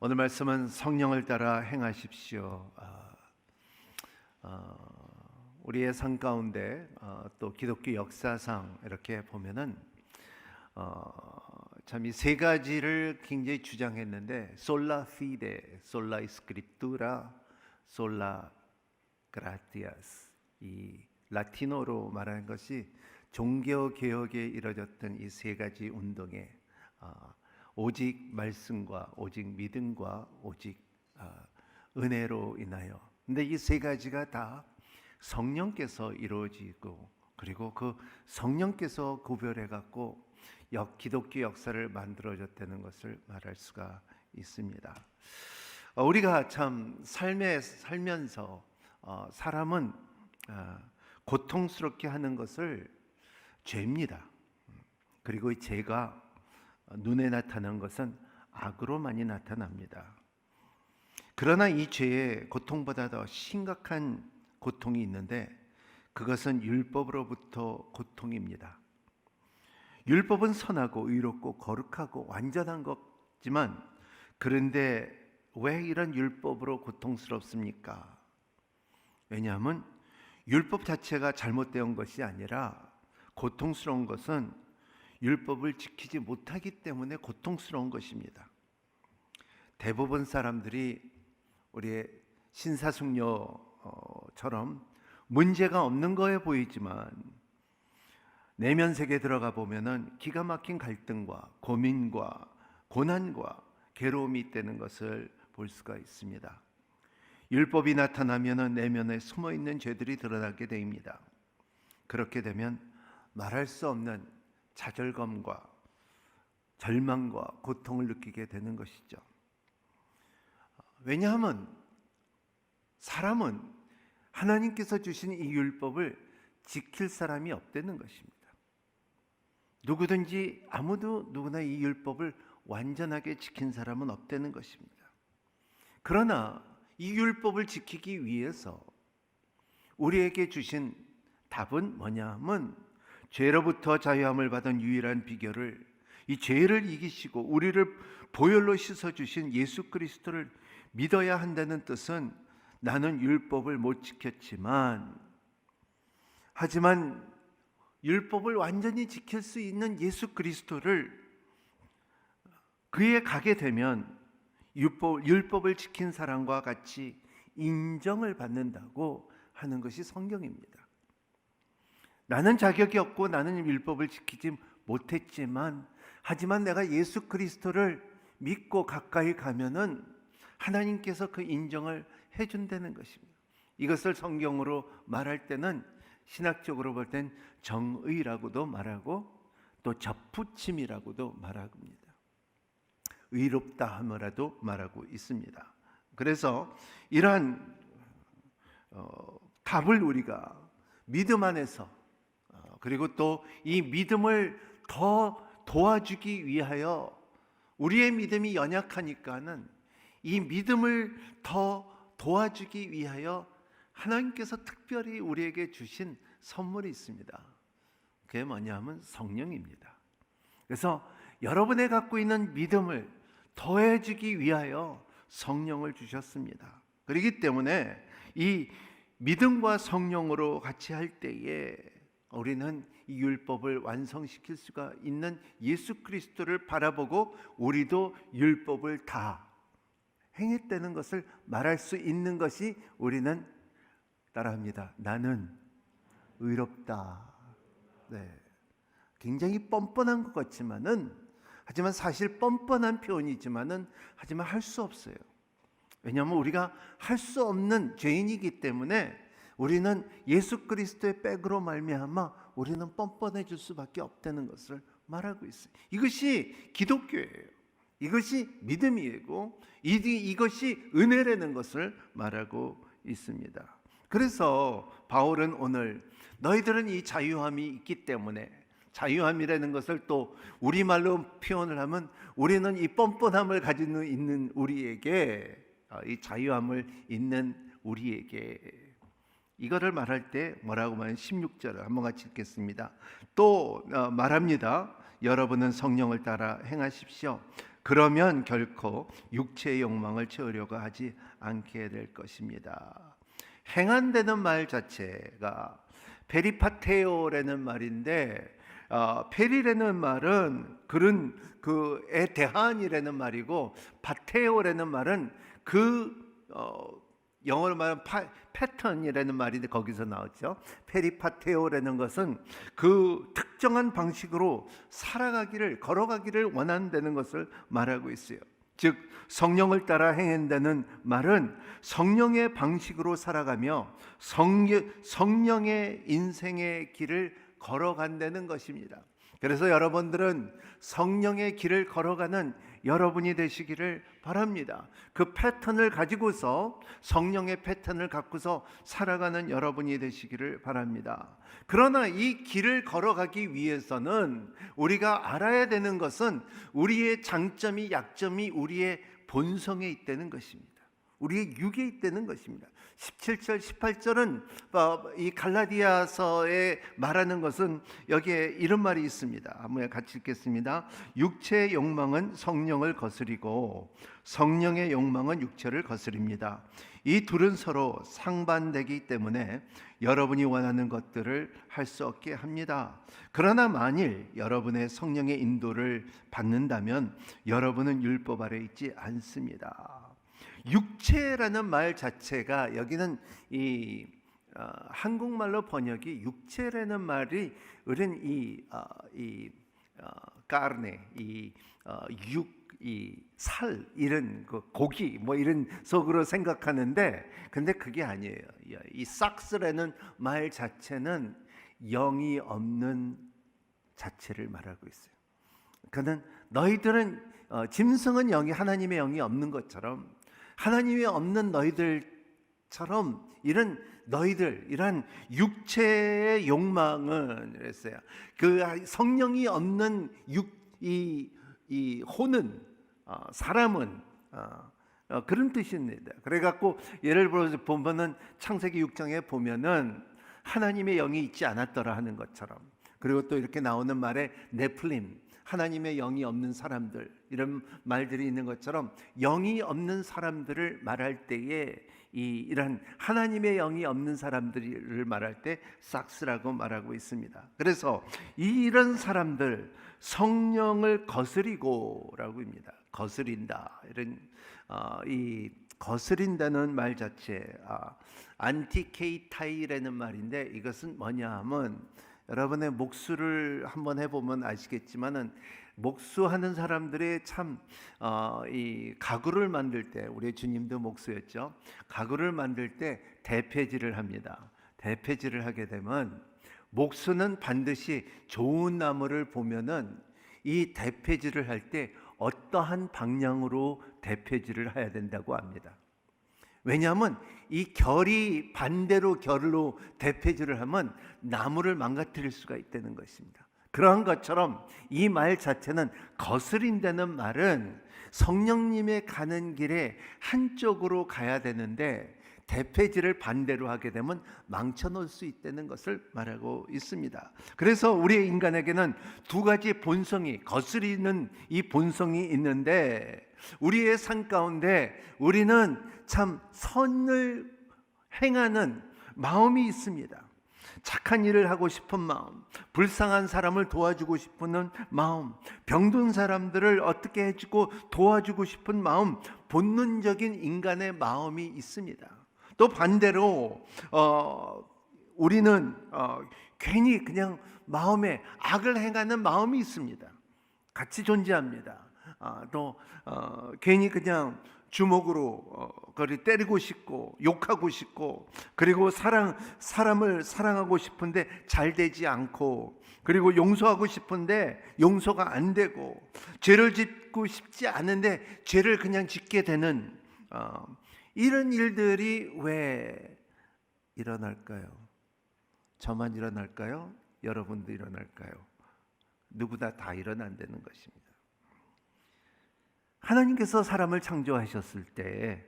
오늘 말씀은 성령을 따라 행하십시오. 우리의 삶 가운데 또 기독교 역사상 이렇게 보면은 참 이 세 가지를 굉장히 주장했는데 솔라 피데, 솔라 스크립투라, 솔라 그라티아스, 이 라틴어로 말하는 것이 종교 개혁에 이뤄졌던 이 세 가지 운동에 오직 말씀과 오직 믿음과 오직 은혜로 인하여. 근데 이 세 가지가 다 성령께서 이루어지고, 그리고 그 성령께서 구별해 갖고 기독교 역사를 만들어졌다는 것을 말할 수가 있습니다. 우리가 참 삶에 살면서 사람은 고통스럽게 하는 것을 죄입니다. 그리고 이 죄가 눈에 나타난 것은 악으로 많이 나타납니다. 그러나 이 죄의 고통보다 더 심각한 고통이 있는데, 그것은 율법으로부터 고통입니다. 율법은 선하고 의롭고 거룩하고 완전한 것이지만, 그런데 왜 이런 율법으로 고통스럽습니까? 왜냐하면 율법 자체가 잘못된 것이 아니라, 고통스러운 것은 율법을 지키지 못하기 때문에 고통스러운 것입니다. 대부분 사람들이 우리의 신사숙녀처럼 문제가 없는 거에 보이지만, 내면 세계에 들어가 보면은 기가 막힌 갈등과 고민과 고난과 괴로움이 있다는 것을 볼 수가 있습니다. 율법이 나타나면은 내면에 숨어 있는 죄들이 드러나게 됩니다. 그렇게 되면 말할 수 없는 좌절감과 절망과 고통을 느끼게 되는 것이죠. 왜냐하면 사람은 하나님께서 주신 이 율법을 지킬 사람이 없다는 것입니다. 누구든지 누구나 이 율법을 완전하게 지킨 사람은 없다는 것입니다. 그러나 이 율법을 지키기 위해서 우리에게 주신 답은 뭐냐 하면, 죄로부터 자유함을 받은 유일한 비결을, 이 죄를 이기시고 우리를 보혈로 씻어주신 예수 그리스도를 믿어야 한다는 뜻은, 나는 율법을 못 지켰지만, 하지만 율법을 완전히 지킬 수 있는 예수 그리스도를, 그에 가게 되면 율법을 지킨 사람과 같이 인정을 받는다고 하는 것이 성경입니다. 나는 자격이 없고 나는 율법을 지키지 못했지만, 하지만 내가 예수 그리스도를 믿고 가까이 가면은 하나님께서 그 인정을 해준다는 것입니다. 이것을 성경으로 말할 때는, 신학적으로 볼 땐 정의라고도 말하고 또 접붙임이라고도 말합니다. 의롭다 함이라도 말하고 있습니다. 그래서 이러한 답을 우리가 믿음 안에서, 그리고 또 이 믿음을 더 도와주기 위하여, 우리의 믿음이 연약하니까는 이 믿음을 더 도와주기 위하여 하나님께서 특별히 우리에게 주신 선물이 있습니다. 그게 뭐냐면 성령입니다. 그래서 여러분이 갖고 있는 믿음을 더해주기 위하여 성령을 주셨습니다. 그렇기 때문에 이 믿음과 성령으로 같이 할 때에 우리는 이 율법을 완성시킬 수가 있는 예수 그리스도를 바라보고, 우리도 율법을 다 행했다는 것을 말할 수 있는 것이, 우리는 따라합니다. 나는 의롭다. 네. 굉장히 뻔뻔한 것 같지만은, 하지만 사실 뻔뻔한 표현이지만은, 하지만 할 수 없어요. 왜냐하면 우리가 할 수 없는 죄인이기 때문에, 우리는 예수 그리스도의 백으로 말미암아 우리는 뻔뻔해질 수밖에 없다는 것을 말하고 있어요. 이것이 기독교예요. 이것이 믿음이고 이것이 은혜라는 것을 말하고 있습니다. 그래서 바울은 오늘, 너희들은 이 자유함이 있기 때문에, 자유함이라는 것을 또 우리말로 표현을 하면, 우리는 이 뻔뻔함을 가지고 있는 우리에게, 이 자유함을 있는 우리에게, 이거를 말할 때 뭐라고 말하면 16절을 한번 같이 읽겠습니다. 또 말합니다. 여러분은 성령을 따라 행하십시오. 그러면 결코 육체의 욕망을 채우려고 하지 않게 될 것입니다. 행한되는 말 자체가 페리파테오라는 말인데, 페리라는 말은 그런 그에 대한이라는 말이고, 파테오라는 말은 영어로 말하면 패턴이라는 말인데 거기서 나왔죠. 페리파테오라는 것은 그 특정한 방식으로 걸어가기를 원한다는 것을 말하고 있어요. 즉 성령을 따라 행한다는 말은 성령의 방식으로 살아가며 성령의 인생의 길을 걸어간다는 것입니다. 그래서 여러분들은 성령의 길을 걸어가는 여러분이 되시기를 바랍니다. 그 패턴을 가지고서, 성령의 패턴을 갖고서 살아가는 여러분이 되시기를 바랍니다. 그러나 이 길을 걸어가기 위해서는 우리가 알아야 되는 것은 우리의 장점이, 약점이 우리의 본성에 있다는 것입니다. 우리의 육에 있다는 것입니다. 17절 18절은 이 갈라디아서에 말하는 것은 여기에 이런 말이 있습니다. 한번 같이 읽겠습니다. 육체의 욕망은 성령을 거스리고 성령의 욕망은 육체를 거스립니다. 이 둘은 서로 상반되기 때문에 여러분이 원하는 것들을 할 수 없게 합니다. 그러나 만일 여러분의 성령의 인도를 받는다면 여러분은 율법 아래 있지 않습니다. 육체라는 말 자체가, 여기는 이 한국말로 번역이 육체라는 말이 우리는 까르네, 살, 이런 고기 뭐 이런 속으로 생각하는데, 근데 그게 아니에요. 이 삭스라는 말 자체는 영이 없는 자체를 말하고 있어요. 그는 너희들은 짐승은 영이, 하나님의 영이 없는 것처럼, 하나님이 없는 너희들처럼 이런 육체의 욕망은, 그랬어요. 그 성령이 없는 이 혼은, 사람은 그런 뜻입니다. 그래갖고 예를 들어서 보면은 창세기 6장에 보면은 하나님의 영이 있지 않았더라 하는 것처럼, 그리고 또 이렇게 나오는 말에 네플림, 하나님의 영이 없는 사람들, 이런 말들이 있는 것처럼 영이 없는 사람들을 말할 때에 이런 하나님의 영이 없는 사람들을 말할 때 삭스라고 말하고 있습니다. 그래서 이런 사람들, 성령을 거스리고라고 합니다. 거스린다, 이런 이 거스린다는 말 자체, 안티케이타이라는 말인데, 이것은 뭐냐 하면, 여러분의 목수를 한번 해보면 아시겠지만은, 목수하는 사람들의 이 가구를 만들 때, 우리 주님도 목수였죠. 가구를 만들 때 대패질을 합니다. 대패질을 하게 되면 목수는 반드시 좋은 나무를 보면은 이 대패질을 할 때 어떠한 방향으로 대패질을 해야 된다고 합니다. 왜냐하면 이 결이 반대로 결로 대패질을 하면 나무를 망가뜨릴 수가 있다는 것입니다. 그러한 것처럼 이 말 자체는, 거스린다는 말은 성령님의 가는 길에 한쪽으로 가야 되는데 대패질을 반대로 하게 되면 망쳐놓을 수 있다는 것을 말하고 있습니다. 그래서 우리 인간에게는 두 가지 본성이, 거스리는 이 본성이 있는데, 우리의 삶 가운데 우리는 참 선을 행하는 마음이 있습니다. 착한 일을 하고 싶은 마음, 불쌍한 사람을 도와주고 싶은 마음, 병든 사람들을 어떻게 해주고 도와주고 싶은 마음, 본능적인 인간의 마음이 있습니다. 또 반대로 우리는 괜히 그냥 마음에 악을 행하는 마음이 있습니다. 같이 존재합니다. 또 괜히 그냥 주먹으로 그를 때리고 싶고 욕하고 싶고, 그리고 사람을 사랑하고 싶은데 잘 되지 않고, 그리고 용서하고 싶은데 용서가 안 되고, 죄를 짓고 싶지 않은데 죄를 그냥 짓게 되는 이런 일들이 왜 일어날까요? 저만 일어날까요? 여러분도 일어날까요? 누구나 다 일어난다는 것입니다. 하나님께서 사람을 창조하셨을 때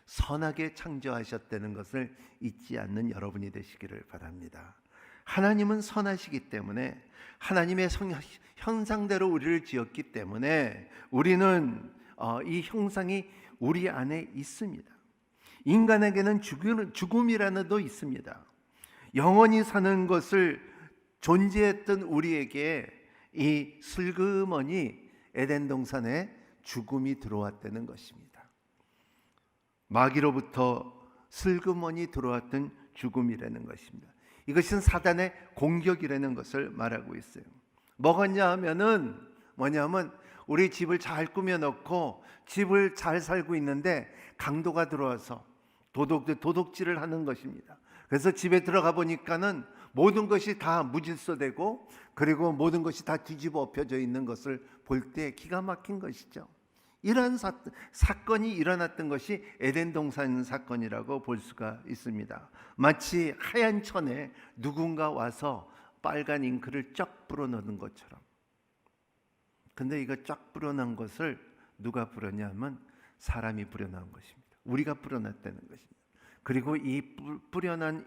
선하게 창조하셨다는 것을 잊지 않는 여러분이 되시기를 바랍니다. 하나님은 선하시기 때문에 하나님의 형상대로 우리를 지었기 때문에 우리는 이 형상이 우리 안에 있습니다. 인간에게는 죽음이라는 도 있습니다. 영원히 사는 것을 존재했던 우리에게 이 슬그머니 에덴 동산에 죽음이 들어왔다는 것입니다. 마귀로부터 슬그머니 들어왔던 죽음이라는 것입니다. 이것은 사단의 공격이라는 것을 말하고 있어요. 뭐겠냐 하면은 뭐냐면 우리 집을 잘 꾸며놓고 집을 잘 살고 있는데 강도가 들어와서 도둑질을 하는 것입니다. 그래서 집에 들어가 보니까는 모든 것이 다 무질서되고 그리고 모든 것이 다 뒤집어 엎혀져 있는 것을 볼 때 기가 막힌 것이죠. 이러한 사건이 일어났던 것이 에덴 동산 사건이라고 볼 수가 있습니다. 마치 하얀 천에 누군가 와서 빨간 잉크를 쫙 뿌려넣은 것처럼. 근데 이거 쫙 뿌려놓은 것을 누가 뿌렸냐면 사람이 뿌려놓은 것입니다. 우리가 뿌려놨다는 것입니다. 그리고 이 뿌려난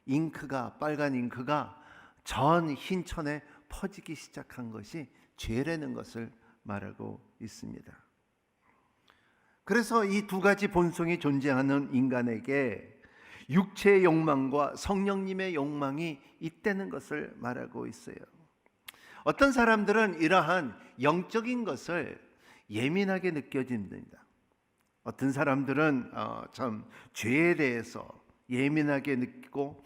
잉크가, 빨간 잉크가 전 흰 천에 퍼지기 시작한 것이 죄라는 것을 말하고 있습니다. 그래서 이 두 가지 본성이 존재하는 인간에게 육체의 욕망과 성령님의 욕망이 있다는 것을 말하고 있어요. 어떤 사람들은 이러한 영적인 것을 예민하게 느껴집니다. 어떤 사람들은 참 죄에 대해서 예민하게 느끼고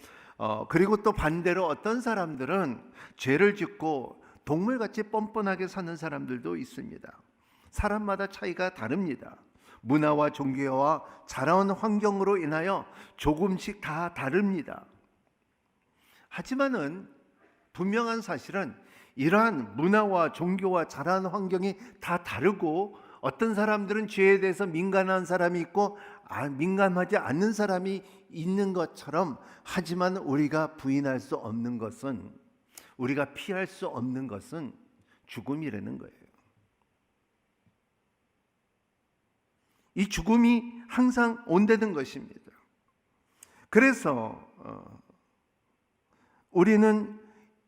그리고 또 반대로 어떤 사람들은 죄를 짓고 동물같이 뻔뻔하게 사는 사람들도 있습니다. 사람마다 차이가 다릅니다. 문화와 종교와 자라온 환경으로 인하여 조금씩 다 다릅니다. 하지만은 분명한 사실은 이러한 문화와 종교와 자라온 환경이 다 다르고 어떤 사람들은 죄에 대해서 민감한 사람이 있고 민감하지 않는 사람이 있는 것처럼, 하지만 우리가 부인할 수 없는 것은, 우리가 피할 수 없는 것은 죽음이라는 거예요. 이 죽음이 항상 온다는 것입니다. 그래서 우리는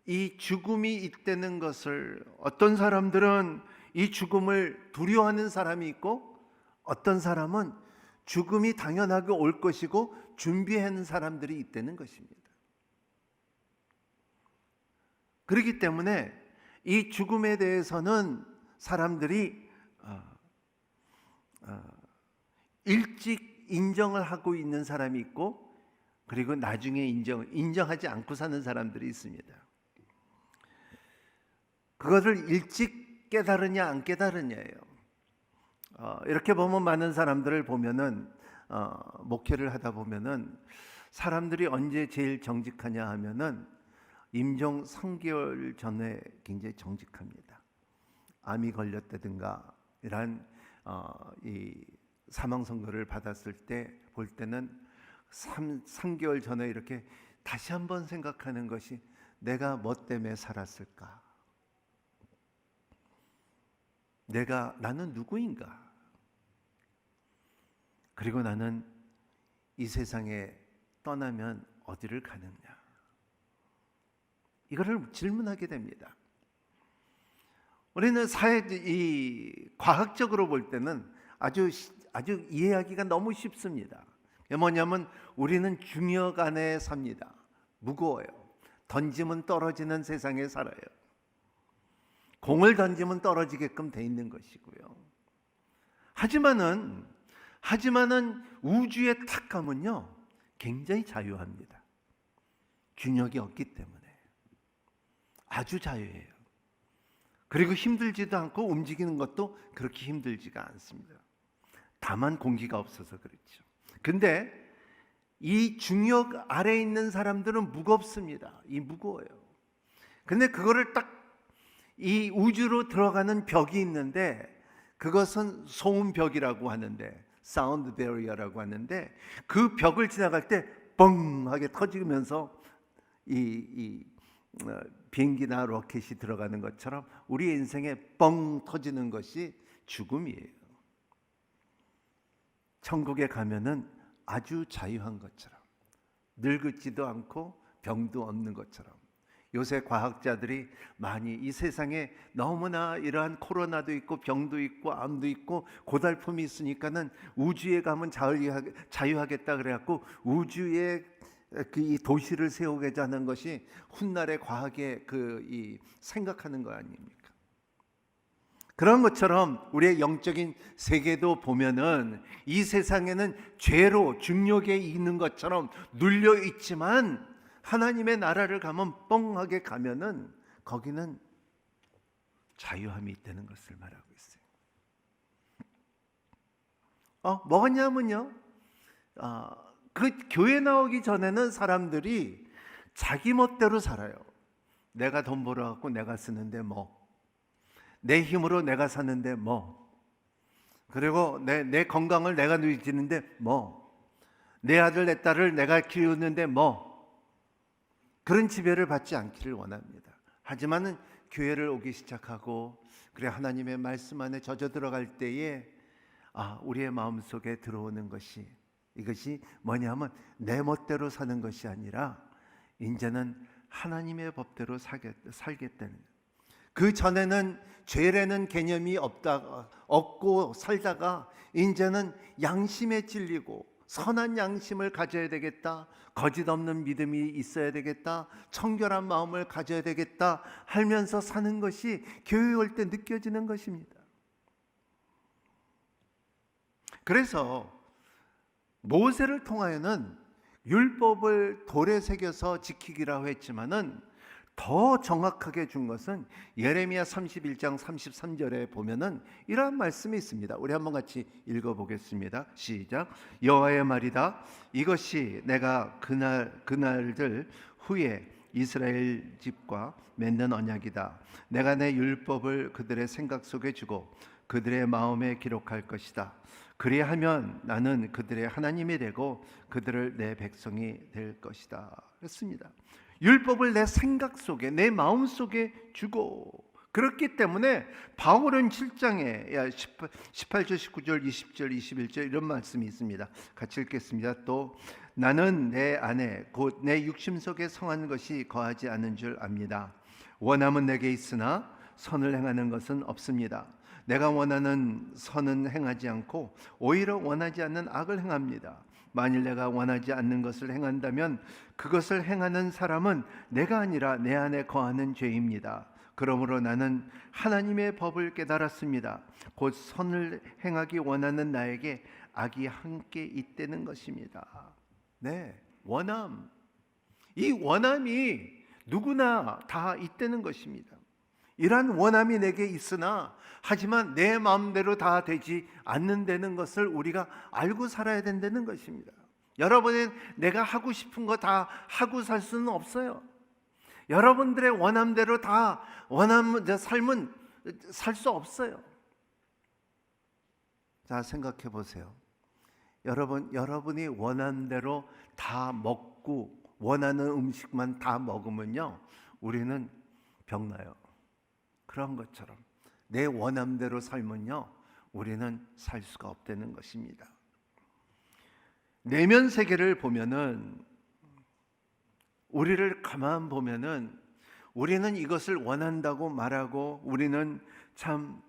이 죽음이 있다는 것을, 어떤 사람들은 이 죽음을 두려워하는 사람이 있고 어떤 사람은 죽음이 당연하게 올 것이고 준비하는 사람들이 있다는 것입니다. 그렇기 때문에 이 죽음에 대해서는 사람들이 일찍 인정을 하고 있는 사람이 있고, 그리고 나중에 인정하지 않고 사는 사람들이 있습니다. 그것을 일찍 깨달으냐 안 깨달으냐예요. 이렇게 보면 많은 사람들을 보면은 목회를 하다 보면은 사람들이 언제 제일 정직하냐 하면은 임종 3개월 전에 굉장히 정직합니다. 암이 걸렸다든가 이런 이 사망 선고를 받았을 때 볼 때는 3개월 전에 이렇게 다시 한번 생각하는 것이, 내가 뭐 때문에 살았을까? 나는 누구인가? 그리고 나는 이 세상에 떠나면 어디를 가느냐? 이거를 질문하게 됩니다. 우리는 과학적으로 볼 때는 아주 이해하기가 너무 쉽습니다. 뭐냐면 우리는 중력 안에 삽니다. 무거워요. 던지면 떨어지는 세상에 살아요. 공을 던지면 떨어지게끔 돼 있는 것이고요. 하지만은 우주에 탁 가면요, 굉장히 자유합니다. 균형이 없기 때문에 아주 자유해요. 그리고 힘들지도 않고 움직이는 것도 그렇게 힘들지가 않습니다. 다만 공기가 없어서 그렇죠. 근데 이 중력 아래에 있는 사람들은 무겁습니다. 무거워요. 근데 그거를 딱 이 우주로 들어가는 벽이 있는데, 그것은 소음벽이라고 하는데, 사운드 베리어라고 하는데, 그 벽을 지나갈 때 뻥 하게 터지면서 비행기나 로켓이 들어가는 것처럼 우리 인생에 뻥 터지는 것이 죽음이에요. 천국에 가면은 아주 자유한 것처럼, 늙지도 않고 병도 없는 것처럼, 요새 과학자들이 많이 이 세상에 너무나 이러한 코로나도 있고 병도 있고 암도 있고 고달픔이 있으니까는 우주에 가면 자유하겠다 그래갖고 우주에 이 도시를 세우겠다는 것이 훗날의 과학의 이 생각하는 거 아닙니까? 그런 것처럼 우리의 영적인 세계도 보면은 이 세상에는 죄로 중력에 있는 것처럼 눌려 있지만 하나님의 나라를 가면 뻥하게 가면은 거기는 자유함이 있다는 것을 말하고 있어요. 뭐냐면요, 그 교회 나오기 전에는 사람들이 자기 멋대로 살아요. 내가 돈 벌어갖고 내가 쓰는데 내 힘으로 내가 사는데 그리고 내 건강을 내가 누리는데 내 아들 내 딸을 내가 키우는데 그런 지배를 받지 않기를 원합니다. 하지만은 교회를 오기 시작하고 그래 하나님의 말씀 안에 젖어 들어갈 때에 우리의 마음속에 들어오는 것이 이것이 뭐냐면 내 멋대로 사는 것이 아니라 이제는 하나님의 법대로 살겠다는 거예요. 그 전에는 죄라는 개념이 없고 살다가 이제는 양심에 찔리고 선한 양심을 가져야 되겠다, 거짓 없는 믿음이 있어야 되겠다, 청결한 마음을 가져야 되겠다 하면서 사는 것이 교회 올 때 느껴지는 것입니다. 그래서 모세를 통하여는 율법을 돌에 새겨서 지키기라고 했지만은 더 정확하게 준 것은 예레미야 31장 33절에 보면은 이러한 말씀이 있습니다. 우리 한번 같이 읽어보겠습니다. 시작. 여호와의 말이다. 이것이 내가 그날들 후에 이스라엘 집과 맺는 언약이다. 내가 내 율법을 그들의 생각 속에 주고 그들의 마음에 기록할 것이다. 그리하면 나는 그들의 하나님이 되고 그들을 내 백성이 될 것이다. 그렇습니다. 율법을 내 생각 속에 내 마음 속에 주고 그렇기 때문에 바울은 7장에 18절 19절 20절 21절 이런 말씀이 있습니다. 같이 읽겠습니다. 또 나는 내 안에 곧 내 육심 속에 성한 것이 거하지 않은 줄 압니다. 원함은 내게 있으나 선을 행하는 것은 없습니다. 내가 원하는 선은 행하지 않고 오히려 원하지 않는 악을 행합니다. 만일 내가 원하지 않는 것을 행한다면 그것을 행하는 사람은 내가 아니라 내 안에 거하는 죄입니다. 그러므로 나는 하나님의 법을 깨달았습니다. 곧 선을 행하기 원하는 나에게 악이 함께 있다는 것입니다. 네, 원함. 이 원함이 누구나 다 있다는 것입니다. 이러한 원함이 내게 있으나 하지만 내 마음대로 다 되지 않는다는 것을 우리가 알고 살아야 된다는 것입니다. 여러분은 내가 하고 싶은 거 다 하고 살 수는 없어요. 여러분들의 원함대로 다 삶은 살 수 없어요. 자, 생각해 보세요. 여러분이 원하는 대로 다 먹고 원하는 음식만 다 먹으면요, 우리는 병나요. 그런 것처럼 내 원함대로 살면요, 우리는 살 수가 없다는 것입니다. 내면 세계를 보면은 우리를 가만 보면은 우리는 이것을 원한다고 말하고 우리는 참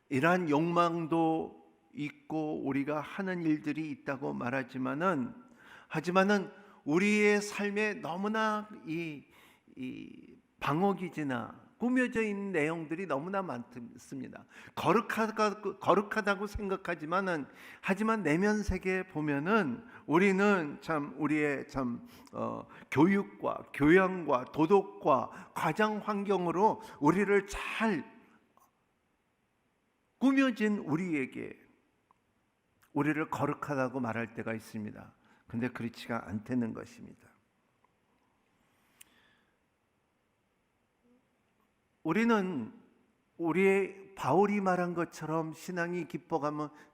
이러한 욕망도 있고 우리가 하는 일들이 있다고 말하지만은 하지만은 우리의 삶에 너무나 이 방어기지나 꾸며져 있는 내용들이 너무나 많습니다. 거룩하다고 생각하지만은 하지만 내면 세계에 보면은 우리는 참 우리의 교육과 교양과 도덕과 과장 환경으로 우리를 잘 꾸며진 우리에게 우리를 거룩하다고 말할 때가 있습니다. 근데 그렇지가 않다는 것입니다. 우리는 우리의 바울이 말한 것처럼 신앙이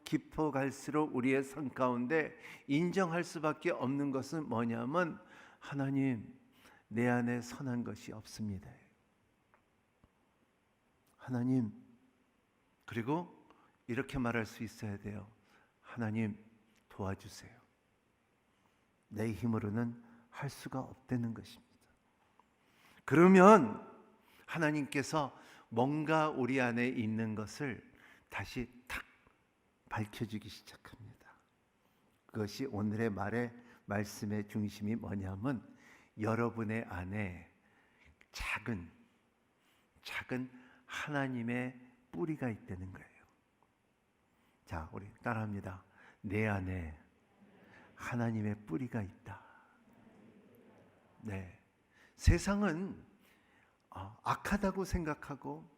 깊어갈수록 우리의 삶 가운데 인정할 수밖에 없는 것은 뭐냐면 하나님, 내 안에 선한 것이 없습니다. 하나님, 그리고 이렇게 말할 수 있어야 돼요. 하나님, 도와주세요. 내 힘으로는 할 수가 없다는 것입니다. 그러면 하나님께서 뭔가 우리 안에 있는 것을 다시 탁 밝혀주기 시작합니다. 그것이 오늘의 말씀의 중심이 뭐냐면 여러분의 안에 작은 하나님의 뿌리가 있다는 거예요. 자, 우리 따라합니다. 내 안에 하나님의 뿌리가 있다. 네, 세상은 악하다고 생각하고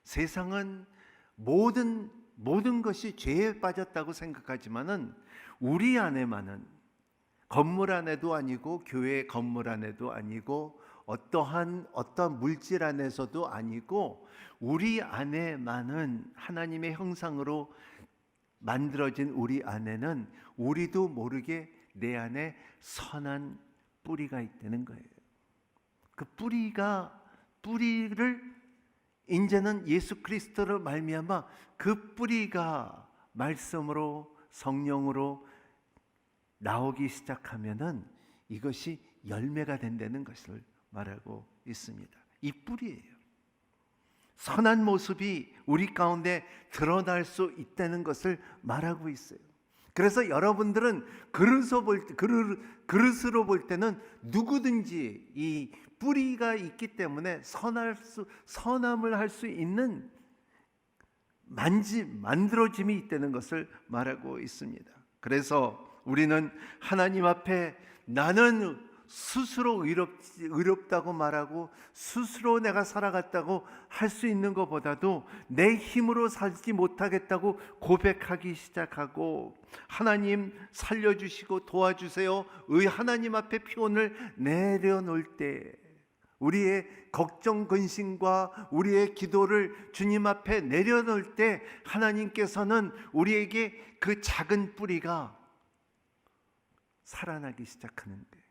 세상은 모든 것이 죄에 빠졌다고 생각하지만은 우리 안에만은 건물 안에도 아니고 교회 건물 안에도 아니고 어떠한 물질 안에서도 아니고 우리 안에만은 하나님의 형상으로 만들어진 우리 안에는 우리도 모르게 내 안에 선한 뿌리가 있다는 거예요. 그 뿌리를 이제는 예수 그리스도로 말미암아 그 뿌리가 말씀으로 성령으로 나오기 시작하면은 이것이 열매가 된다는 것을 말하고 있습니다. 이 뿌리예요. 선한 모습이 우리 가운데 드러날 수 있다는 것을 말하고 있어요. 그래서 여러분들은 그릇으로 볼 때는 누구든지 이 뿌리가 있기 때문에 선함을 할 수 있는 만들어짐이 있다는 것을 말하고 있습니다. 그래서 우리는 하나님 앞에 나는 스스로 의롭다고 말하고 스스로 내가 살아갔다고 할 수 있는 것보다도 내 힘으로 살지 못하겠다고 고백하기 시작하고 하나님 살려주시고 도와주세요. 하나님 앞에 피온을 내려놓을 때 우리의 걱정 근심과 우리의 기도를 주님 앞에 내려놓을 때 하나님께서는 우리에게 그 작은 뿌리가 살아나기 시작하는 거예요.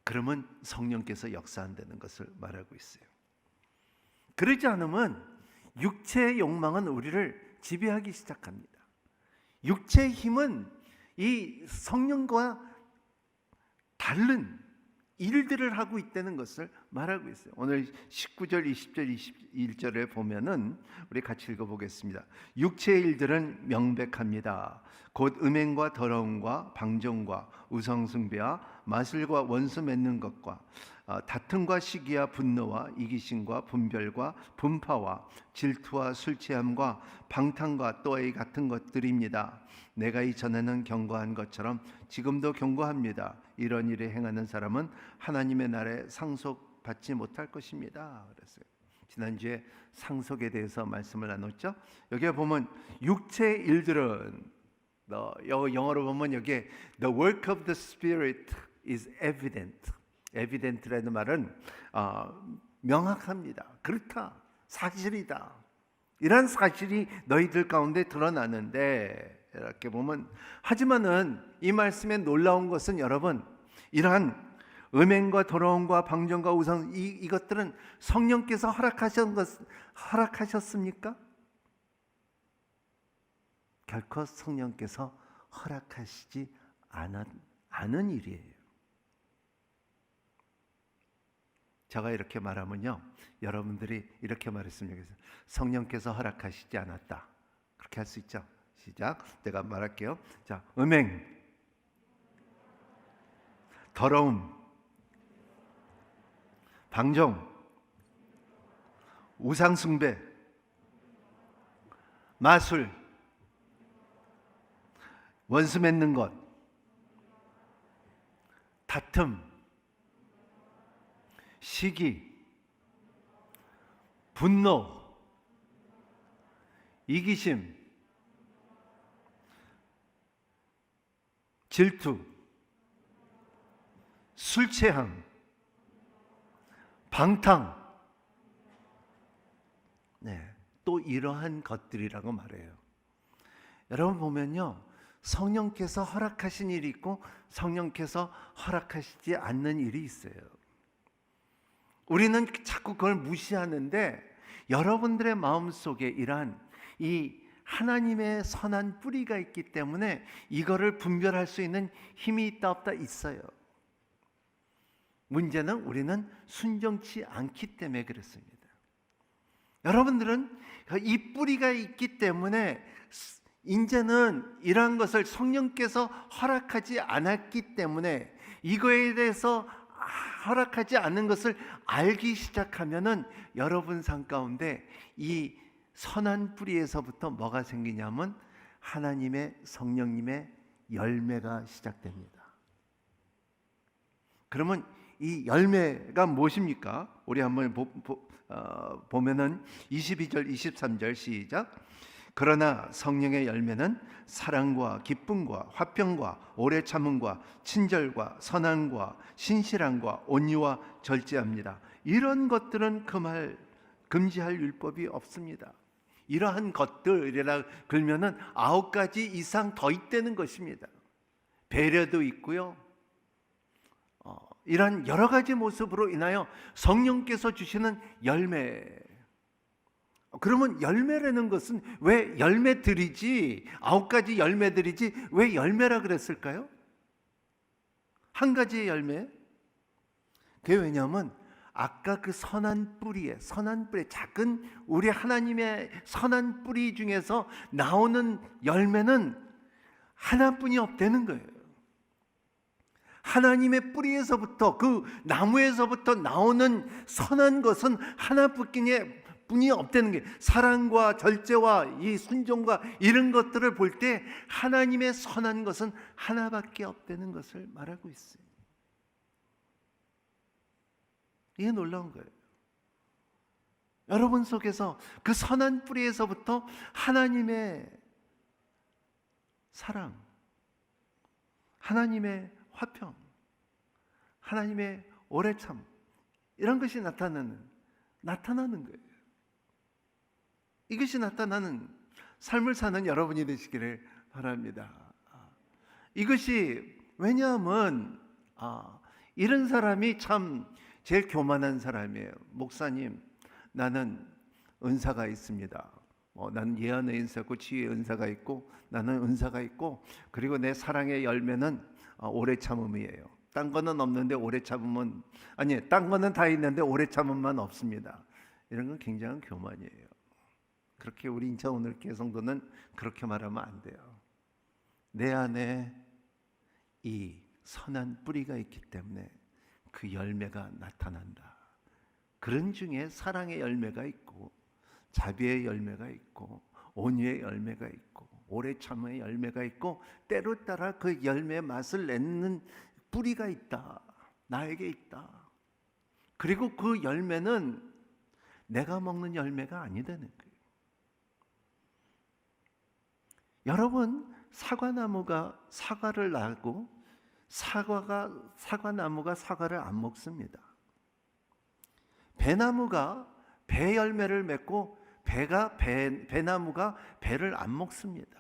그러면 성령께서 역사한다는 것을 말하고 있어요. 그러지 않으면 육체의 욕망은 우리를 지배하기 시작합니다. 육체의 힘은 이 성령과 다른 일들을 하고 있다는 것을 말하고 있어요. 오늘 19절, 20절, 21절에 보면은 우리 같이 읽어보겠습니다. 육체의 일들은 명백합니다. 곧 음행과 더러움과 방종과 우상숭배와 마술과 원수 맺는 것과 다툼과 시기와 분노와 이기심과 분별과 분파와 질투와 술취함과 방탕과 또이 같은 것들입니다. 내가 이전에는 경고한 것처럼 지금도 경고합니다. 이런 일을 행하는 사람은 하나님의 나라에 상속받지 못할 것입니다. 그랬어요. 지난주에 상속에 대해서 말씀을 나눴죠. 여기에 보면 육체의 일들은 영어로 보면 여기에 The work of the Spirit is evident. evident라는 말은 명확합니다. 그렇다. 사실이다. 이런 사실이 너희들 가운데 드러나는데 이렇게 보면 하지만은 이 말씀에 놀라운 것은 여러분 이러한 음행과 더러움과 방종과 우상 이것들은 성령께서 허락하셨습니까? 결코 성령께서 허락하시지 않은 일이에요. 제가 이렇게 말하면요, 여러분들이 이렇게 말했으면 좋겠어요. 성령께서 허락하시지 않았다. 그렇게 할 수 있죠. 시작. 내가 말할게요. 자, 음행, 더러움, 방종, 우상숭배, 마술, 원수 맺는 것, 다툼, 시기, 분노, 이기심, 질투, 술취함, 방탕, 또 이러한 것들이라고 말해요. 여러분 보면요, 성령께서 허락하신 일이 있고 성령께서 허락하시지 않는 일이 있어요. 우리는 자꾸 그걸 무시하는데 여러분들의 마음속에 이러한 이 하나님의 선한 뿌리가 있기 때문에 이거를 분별할 수 있는 힘이 있다 없다 있어요. 문제는 우리는 순종치 않기 때문에 그렇습니다. 여러분들은 이 뿌리가 있기 때문에 이제는 이러한 것을 성령께서 허락하지 않았기 때문에 이거에 대해서 허락하지 않는 것을 알기 시작하면은 여러분 삶 가운데 이 선한 뿌리에서부터 뭐가 생기냐면 하나님의 성령님의 열매가 시작됩니다. 그러면 이 열매가 무엇입니까? 우리 한번 보면은 22절 23절 시작. 그러나 성령의 열매는 사랑과 기쁨과 화평과 오래 참음과 친절과 선함과 신실함과 온유와 절제합니다. 이런 것들은 금지할 율법이 없습니다. 이러한 것들이라 그러면은 9가지 이상 더 있다는 것입니다. 배려도 있고요. 이런 여러 가지 모습으로 인하여 성령께서 주시는 열매. 그러면 열매라는 것은 왜 열매들이지 9가지 열매들이지 왜 열매라 그랬을까요? 한 가지의 열매. 그게 왜냐하면 아까 그 선한 뿌리에 작은 우리 하나님의 선한 뿌리 중에서 나오는 열매는 하나뿐이 없다는 거예요. 하나님의 뿌리에서부터 그 나무에서부터 나오는 선한 것은 하나뿐이 없다는 게, 사랑과 절제와 이 순종과 이런 것들을 볼 때 하나님의 선한 것은 하나밖에 없다는 것을 말하고 있어요. 이게 놀라운 거예요. 여러분 속에서 그 선한 뿌리에서부터 하나님의 사랑, 하나님의 화평, 하나님의 오래참, 이런 것이 나타나는 거예요. 이것이 나타나는 삶을 사는 여러분이 되시기를 바랍니다. 이것이 왜냐하면 이런 사람이 참 제일 교만한 사람이에요. 목사님, 나는 은사가 있습니다. 나는 예언의 은사 있고 치유의 은사가 있고 나는 은사가 있고, 그리고 내 사랑의 열매는 오래 참음이에요. 딴 거는 없는데 오래 참음은, 아니, 딴 거는 다 있는데 오래 참음만 없습니다. 이런 건 굉장한 교만이에요. 그렇게 우리 인천 오늘교회 성도는 그렇게 말하면 안 돼요. 내 안에 이 선한 뿌리가 있기 때문에 그 열매가 나타난다. 그런 중에 사랑의 열매가 있고 자비의 열매가 있고 온유의 열매가 있고 오래 참음의 열매가 있고 때로 따라 그 열매의 맛을 내는 뿌리가 있다. 나에게 있다. 그리고 그 열매는 내가 먹는 열매가 아니다는 거예요. 여러분, 사과나무가 사과를 나고 사과나무가 사과를 안 먹습니다. 배나무가 배 열매를 맺고 배나무가 배를 안 먹습니다.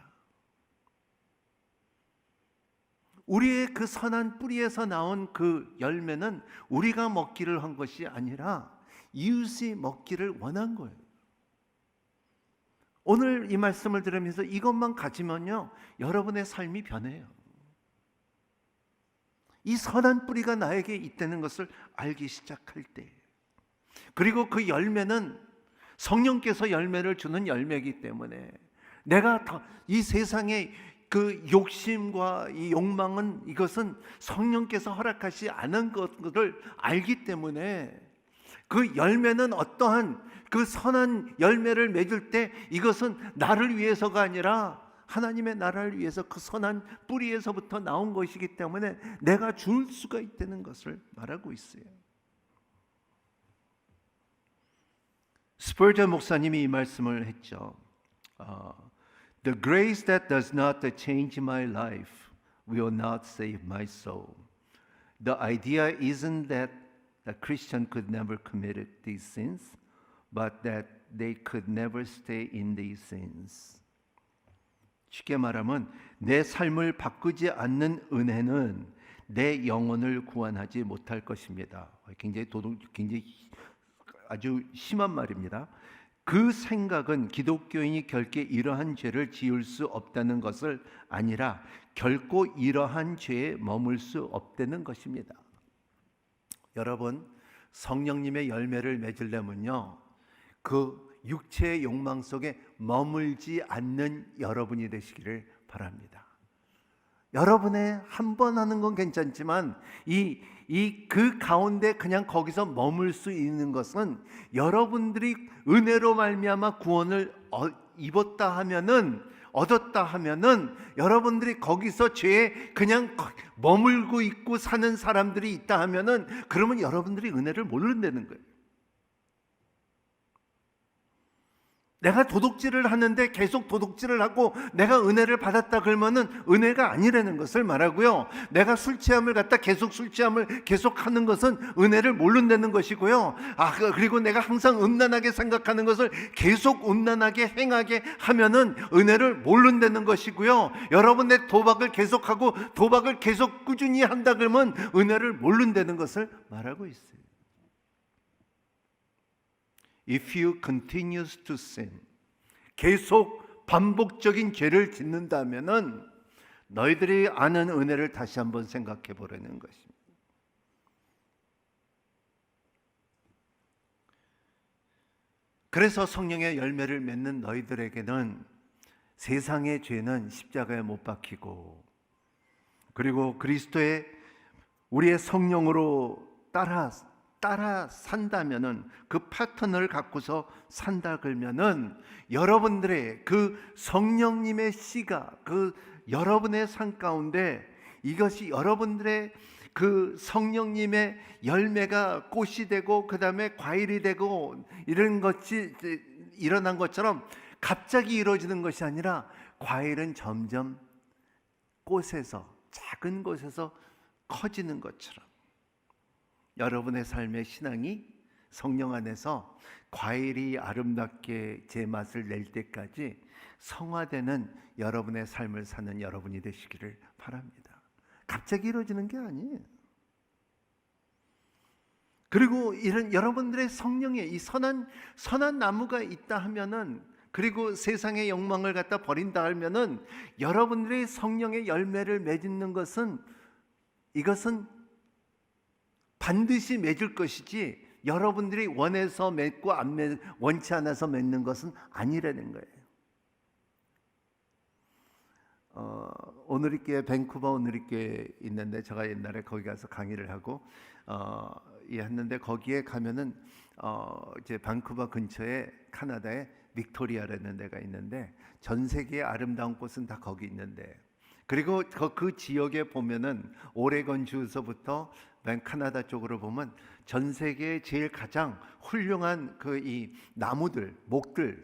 우리의 그 선한 뿌리에서 나온 그 열매는 우리가 먹기를 한 것이 아니라 이웃이 먹기를 원한 거예요. 오늘 이 말씀을 들으면서 이것만 가지면요, 여러분의 삶이 변해요. 이 선한 뿌리가 나에게 있다는 것을 알기 시작할 때, 그리고 그 열매는 성령께서 열매를 주는 열매이기 때문에 내가 이 세상의 그 욕심과 이 욕망은, 이것은 성령께서 허락하지 않은 것을 알기 때문에 그 열매는 어떠한 그 선한 열매를 맺을 때 이것은 나를 위해서가 아니라 하나님의 나라를 위해서 그 선한 뿌리에서부터 나온 것이기 때문에 내가 줄 수가 있다는 것을 말하고 있어요. 스펄전 목사님이 이 말씀을 했죠. The grace that does not change my life will not save my soul. The idea isn't that the Christian could never commit these sins, but that they could never stay in these sins. 쉽게 말하면 내 삶을 바꾸지 않는 은혜는 내 영혼을 구원하지 못할 것입니다. 굉장히 아주 심한 말입니다. 그 생각은 기독교인이 결코 이러한 죄를 지을 수 없다는 것을 아니라 결코 이러한 죄에 머물 수 없다는 것입니다. 여러분, 성령님의 열매를 맺으려면요, 그 육체의 욕망 속에 머물지 않는 여러분이 되시기를 바랍니다. 여러분의 한 번 하는 건 괜찮지만 그 가운데 그냥 거기서 머물 수 있는 것은, 여러분들이 은혜로 말미암아 구원을 입었다 하면은, 얻었다 하면은, 여러분들이 거기서 죄에 그냥 머물고 있고 사는 사람들이 있다 하면은, 그러면 여러분들이 은혜를 모른다는 거예요. 내가 도둑질을 하는데 계속 도둑질을 하고 내가 은혜를 받았다 그러면은 은혜가 아니라는 것을 말하고요. 내가 술 취함을 갖다 계속 술 취함을 계속 하는 것은 은혜를 모른다는 것이고요. 그리고 내가 항상 음란하게 생각하는 것을 계속 음란하게 행하게 하면은 은혜를 모른다는 것이고요. 여러분의 도박을 계속하고 도박을 계속 꾸준히 한다 그러면 은혜를 모른다는 것을 말하고 있어요. If you continues to sin, 계속 반복적인 죄를 짓는다면은 너희들이 아는 은혜를 다시 한번 생각해 보라는 것입니다. 그래서 성령의 열매를 맺는 너희들에게는 세상의 죄는 십자가에 못 박히고, 그리고 그리스도의 우리의 성령으로 따라 산다면은, 그 패턴을 갖고서 산다 그러면은 여러분들의 그 성령님의 씨가 그 여러분의 삶 가운데, 이것이 여러분들의 그 성령님의 열매가 꽃이 되고 그 다음에 과일이 되고 이런 것이 일어난 것처럼 갑자기 이루어지는 것이 아니라, 과일은 점점 꽃에서, 작은 곳에서 커지는 것처럼 여러분의 삶의 신앙이 성령 안에서 과일이 아름답게 제 맛을 낼 때까지 성화되는 여러분의 삶을 사는 여러분이 되시기를 바랍니다. 갑자기 이루어지는 게 아니에요. 그리고 이런 여러분들의 성령에 이 선한 나무가 있다 하면은, 그리고 세상의 욕망을 갖다 버린다 하면은, 여러분들의 성령의 열매를 맺는 것은, 이것은 반드시 맺을 것이지 여러분들이 원해서 맺고 원치 않아서 맺는 것은 아니라는 거예요. 오늘리교회, 밴쿠버 오늘리교회 있는데, 제가 옛날에 거기 가서 강의를 하고 했는데, 거기에 가면은 이제 밴쿠버 근처에 카나다에 빅토리아라는 데가 있는데, 전 세계의 아름다운 꽃은 다 거기 있는데, 그리고 그 지역에 보면은 오레곤 주에서부터 카나다 쪽으로 보면 전 세계의 제일 가장 훌륭한 그 이 나무들, 목들이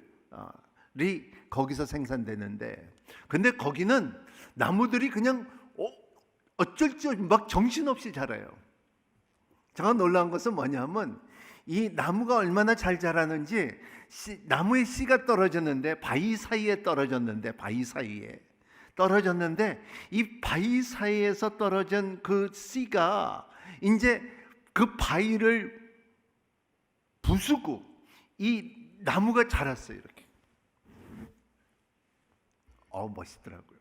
거기서 생산되는데, 근데 거기는 나무들이 그냥 어쩔 줄 막 정신없이 자라요. 제가 놀라운 것은 뭐냐면, 이 나무가 얼마나 잘 자라는지, 나무의 씨가 떨어졌는데, 바위 사이에 떨어졌는데 이 바위 사이에서 떨어진 그 씨가 이제 그 바위를 부수고 이 나무가 자랐어요. 이렇게. 멋있더라고요.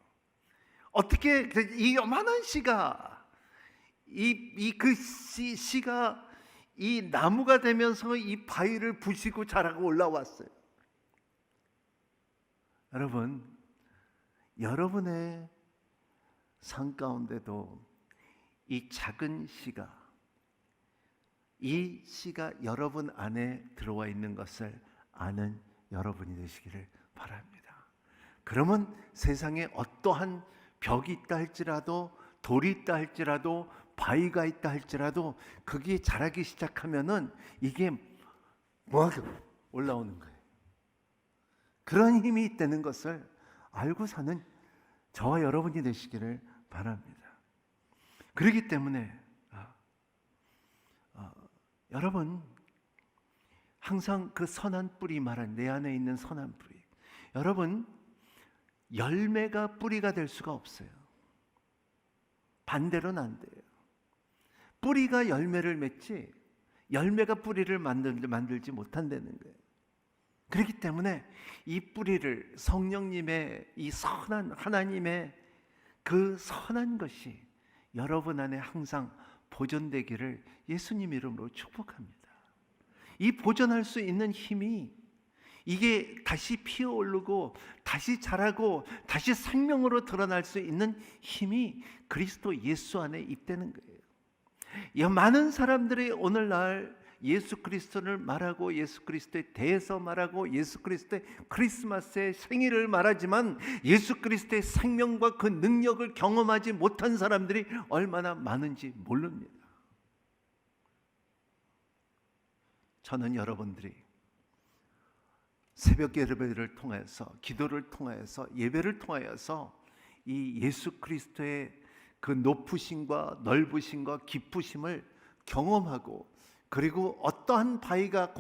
어떻게 이 요만한 씨가 그 씨가 이 나무가 되면서 이 바위를 부시고 자라고 올라왔어요. 여러분의 삶 가운데도 이 작은 씨가, 이 씨가 여러분 안에 들어와 있는 것을 아는 여러분이 되시기를 바랍니다. 그러면 세상에 어떠한 벽이 있다 할지라도, 돌이 있다 할지라도, 바위가 있다 할지라도, 그게 자라기 시작하면은 이게 올라오는 거예요. 그런 힘이 있다는 것을 알고 사는 저와 여러분이 되시기를 바랍니다. 그렇기 때문에 여러분, 항상 그 선한 뿌리 말한, 내 안에 있는 선한 뿌리, 여러분, 열매가 뿌리가 될 수가 없어요. 반대로는 안 돼요. 뿌리가 열매를 맺지 열매가 뿌리를 만들지 못한다는 거예요. 그렇기 때문에 이 뿌리를, 성령님의 이 선한, 하나님의 그 선한 것이 여러분 안에 항상 보존되기를 예수님 이름으로 축복합니다. 이 보존할 수 있는 힘이, 이게 다시 피어오르고 다시 자라고 다시 생명으로 드러날 수 있는 힘이 그리스도 예수 안에 입되는 거예요. 이 많은 사람들이 오늘날 예수 그리스도를 말하고 예수 그리스도에 대해서 말하고 예수 그리스도의 크리스마스의 생일을 말하지만 예수 그리스도의 생명과 그 능력을 경험하지 못한 사람들이 얼마나 많은지 모릅니다. 저는 여러분들이 새벽 예배를 통해서, 기도를 통해서, 예배를 통하여서 이 예수 그리스도의 그 높으심과 넓으심과 깊으심을 경험하고, 그리고 어떠한 바위가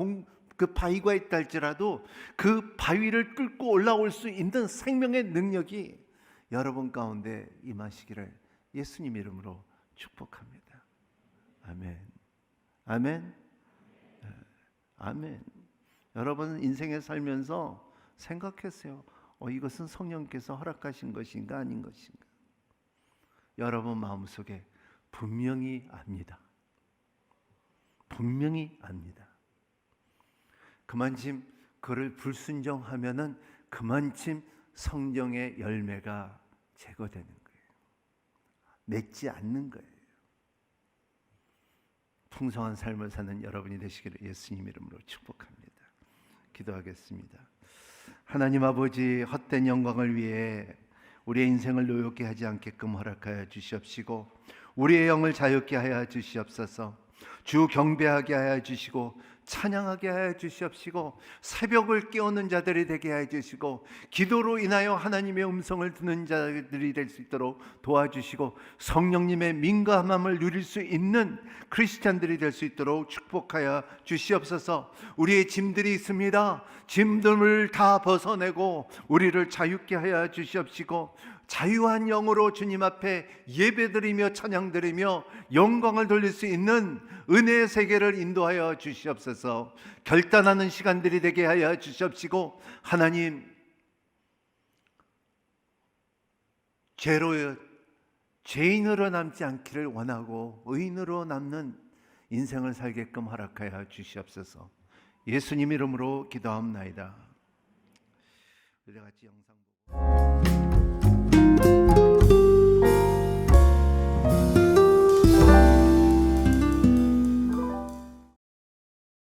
그 바위가 있다 할지라도 그 바위를 뚫고 올라올 수 있는 생명의 능력이 여러분 가운데 임하시기를 예수님 이름으로 축복합니다. 아멘. 아멘. 아멘. 여러분 인생에 살면서 생각했어요. 이것은 성령께서 허락하신 것인가 아닌 것인가? 여러분 마음속에 분명히 압니다. 분명히 압니다. 그만큼 그를 불순종하면은 그만큼 성령의 열매가 제거되는 거예요. 맺지 않는 거예요. 풍성한 삶을 사는 여러분이 되시기를 예수님 이름으로 축복합니다. 기도하겠습니다. 하나님 아버지, 헛된 영광을 위해 우리의 인생을 노엽게 하지 않게끔 허락하여 주시옵시고, 우리의 영을 자유케 하여 주시옵소서. 주 경배하게 하여 주시고 찬양하게 하여 주시옵시고, 새벽을 깨우는 자들이 되게 하여 주시고, 기도로 인하여 하나님의 음성을 듣는 자들이 될 수 있도록 도와주시고, 성령님의 민감함을 누릴 수 있는 크리스찬들이 될 수 있도록 축복하여 주시옵소서. 우리의 짐들이 있습니다. 짐들을 다 벗어내고 우리를 자유케 하여 주시옵시고, 자유한 영으로 주님 앞에 예배드리며 찬양드리며 영광을 돌릴 수 있는 은혜의 세계를 인도하여 주시옵소서. 결단하는 시간들이 되게 하여 주시옵시고, 하나님, 죄인으로 남지 않기를 원하고 의인으로 남는 인생을 살게끔 허락하여 주시옵소서. 예수님 이름으로 기도합나이다. 우리 같이 영상 보고